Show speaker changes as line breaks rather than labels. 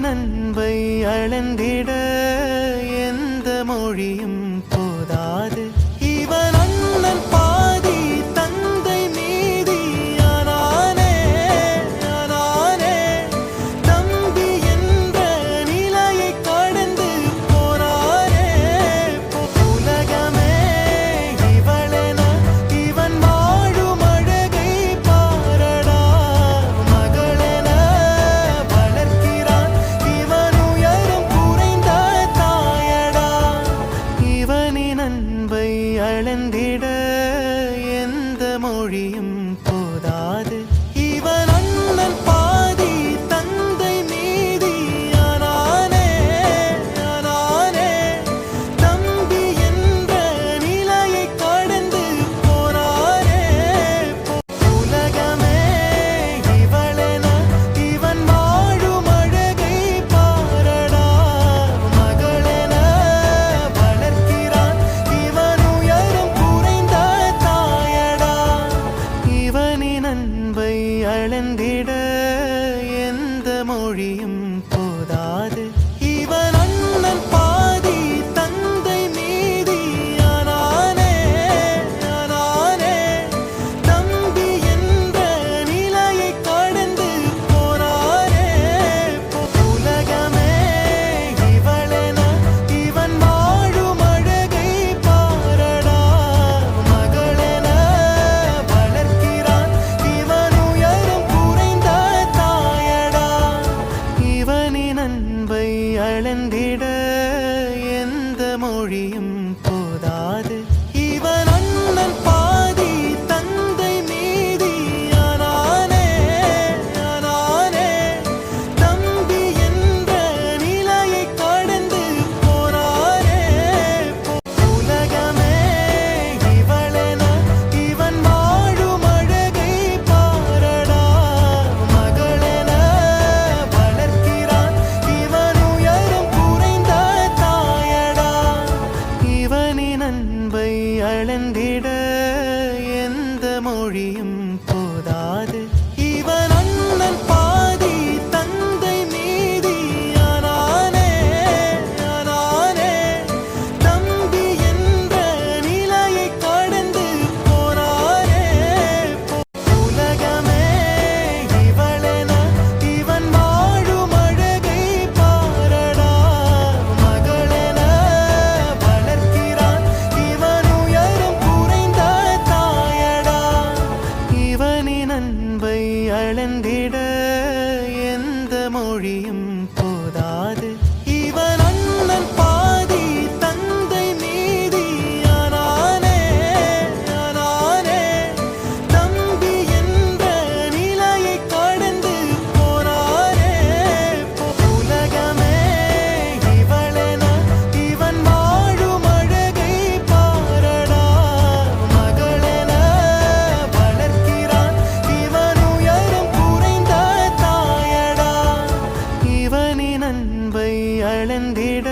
அன்பை அளந்திட எந்த மொழியும் போதாது. இவன் அண்ணன் பாதி தந்தை மீதி ஆனானே ஆனானே. தம்பி என்ற நிலையை கடந்து போனாரே. உலகமே இவளென இவன் வாழும் அழகை பாரடா. மகளென வளர்க்கிறான் இவன் உயரம் குறைந்த தாயடா. இவனின் அன்பை அளந்திட எந்த மொழியும் போதாது. இவன் அண்ணன் பாதி தந்தை மீதி ஆனானே ஆனானே. தம்பி என்ற நிலையை கடந்து போனாரே. உலகமே இவளென இவன் வாழும் அழகை பாரடா. மகளென வளர்க்கிறான் இவன் உயரம் குறைந்த தாயடா. இவனின் அன்பை அளந்திட எந்த மொழியும் போதாது. இவன் அண்ணன் பாதி தந்தை மீதி ஆனானே ஆனானே. தம்பி என்ற நிலையை கடந்து போனாரே. உலகமே இவளென இவன் வாழும் அழகை பாரடா. மகளென வளர்க்கிறான் இவன் உயரம் குறைந்த தாயடா. இவனின் அன்பை அளந்திட எந்த மொழியும் போதாது. இவன் அண்ணன் பாதி தந்தை மீதி ஆனானே ஆனானே. தம்பி என்ற நிலையை கடந்து போனாரே. உலகமே இவளென இவன் வாழும் அழகை பாரடா. மகளென வளர்க்கிறான் இவன் உயரம் குறைந்த தாயடா. இவனின் அன்பை அளந்திட எந்த மொழியும் போதாது. இவன் அண்ணன் பாதி தந்தை மீதி ஆனானே ஆனானே. தம்பி என்ற நிலையை கடந்து போனாரே. உலகமே இவளென இவன் வாழும் அழகை பாரடா. மகளென வளர்க்கிறான் இவன் உயரம் குறைந்த தாயடா. இவனின் அன்பை அளந்திட எந்த மொழியும் போதாது. இவன் அண்ணன் பாதி தந்தை மீதி ஆனானே ஆனானே. தம்பி என்ற நிலையை கடந்து போனாரே. உலகமே இவளென இவன் வாழும் அழகை பாரடா. மகளென வளர்க்கிறான் இவன் உயரம் குறைந்த தாயடா. இவனின் அன்பை அளந்திட